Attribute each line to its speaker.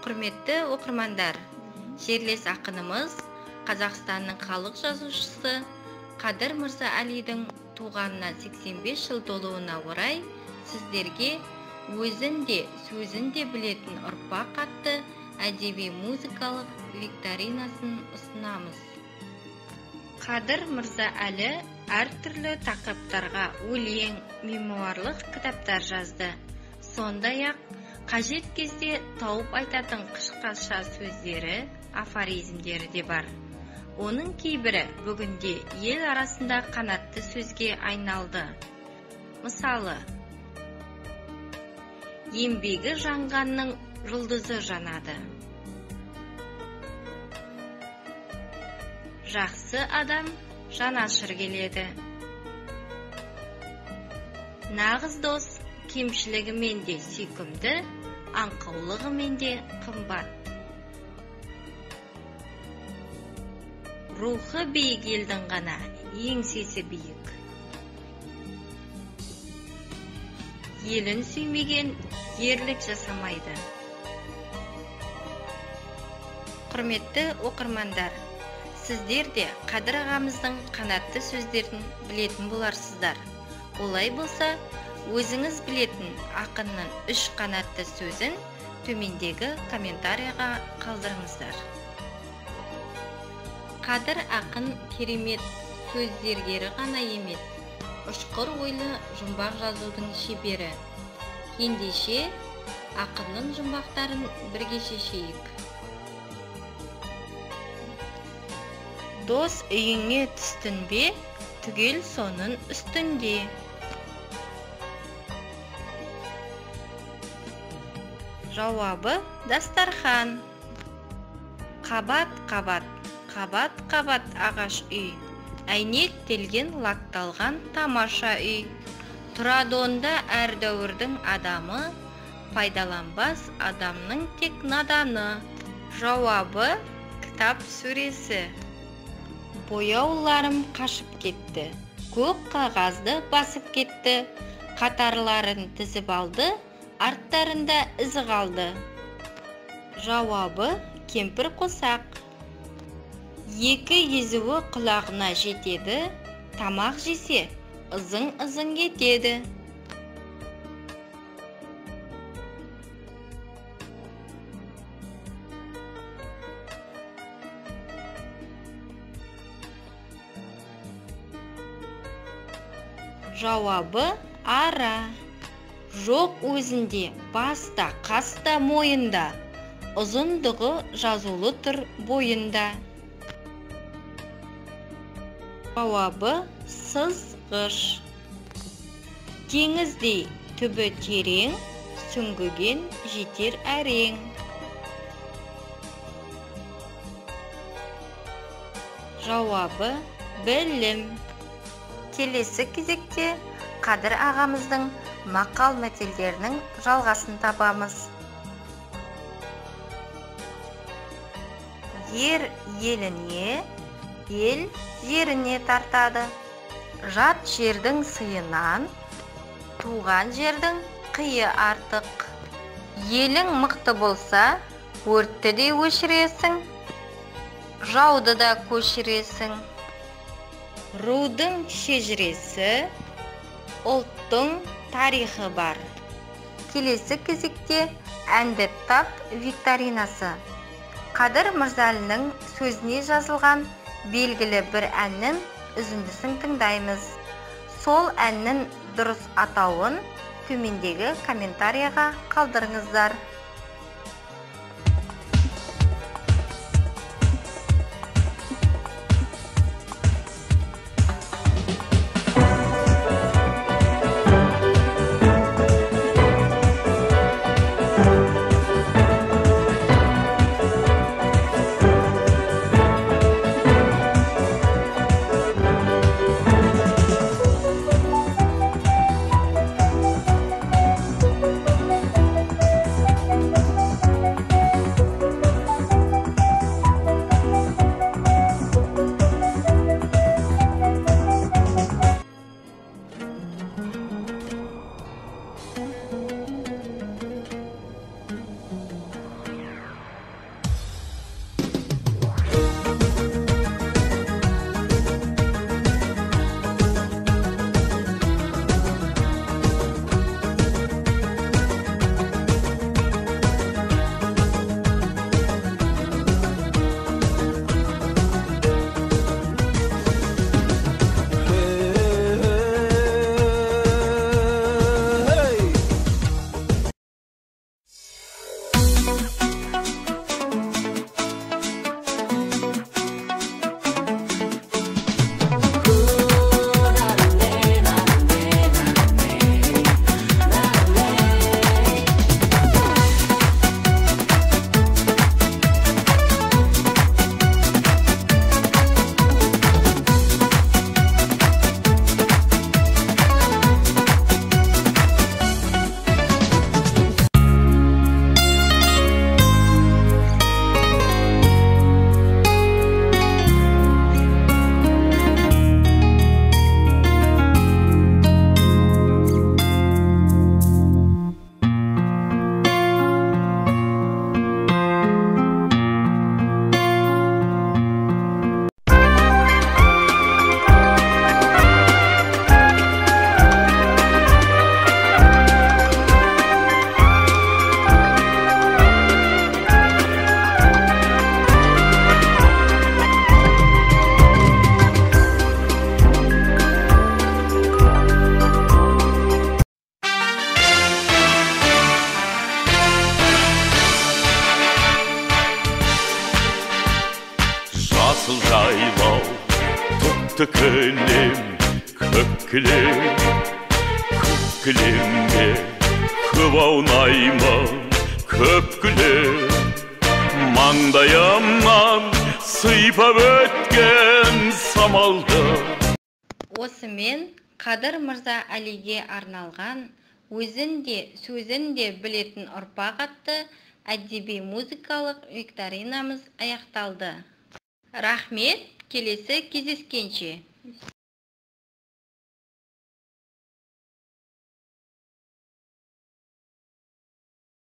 Speaker 1: Құрметті оқырмандар, жерлес ақынымыз, Қазақстанның халық жазушысы Қадыр Мырза Әлидің туғанына 85 жыл толуына орай сіздерге өзін де, сөзін де білетін ұрпақ атты әдеби музыкалық викторинасын ұсынамыз. Қадыр Мырза Әлі әртүрлі тақырыптарға өлең, мемуарлық кітаптар жазды. Сондай-ақ қажет кезде тауып айтатын қысқаша сөздері, афоризмдері де бар. Оның кейбірі бүгінде ел арасында қанатты сөзге айналды. Мысалы, еңбегі жанғанның жұлдызы жанады. Жақсы адам жанашыр келеді. Нағыз дос кемшілігімен де сүйкімді, аңқаулығымен де қымбат. Рухы биік елдің ғана еңсесі биік. Елін сүймеген ерлік жасамайды. Құрметті оқырмандар, сіздер де Қадыр ағамыздың қанатты сөздерін білетін боларсыздар. Олай болса, өзіңіз білетін ақынның 3 қанатты сөзін төмендегі комментарияға қалдырыңыздар. Қадыр ақын керемет сөз зергері ғана емес, ұшқыр ойлы жұмбақ жазудың шебері. Ендеше ақынның жұмбақтарын бірге шешейік. Дос үйіңе түстін бе, түгел соның үстінде. Жауабы дастархан. Қабат-қабат, қабат-қабат ағаш үй, әйнектелген лақталған тамаша үй. Тұрады онда әр дәуірдің адамы, пайдаланбас адамның тек наданы. Жауабы кітап сүресі. Бояуларым қашып кетті, көк қағазды басып кетті, қатарларын тізіп алды, арттарында ізі қалды. Жауабы кемпір қосақ. Екі езуі құлағына жетеді, тамақ жесе ызың-ызың етеді. Жауабы ара. Жоқ өзінде, баста, қаста, мойында, ұзындығы жазулы тұр бойында. Жауабы сызғыш. Теңіздей түбі терең, сүңгіген жетер әрең. Жауабы білім. Келесі кезекте Қадыр ағамыздың мақал-мәтелдерінің жалғасын табамыз. Ер еліне, ел жеріне тартады. Жат жердің сыйынан, туған жердің қиы артық. Елің мықты болса, өртті де өшіресің, жауды да көшіресің. Рудың шежіресі, ұлттың тарихы бар. Келесі кезекте әнді тап викторинасы. Қадыр Мырза Әлінің сөзіне жазылған белгілі бір әннің үзіндісін тыңдаймыз. Сол әннің дұрыс атауын төмендегі комментарияға қалдырыңыздар.
Speaker 2: Жасыл жайлау тұтты кілем, көк кілемге көп аунаймын, көп күлем. Маңдайымнан сыйпап өткен самалды.
Speaker 1: Осымен Қадыр Мырза Әлиге арналған өзін де сөзін де білетін ұрпақ атты әдеби музыкалық викторинамыз аяқталды. Рахмет, келесі кездескенше.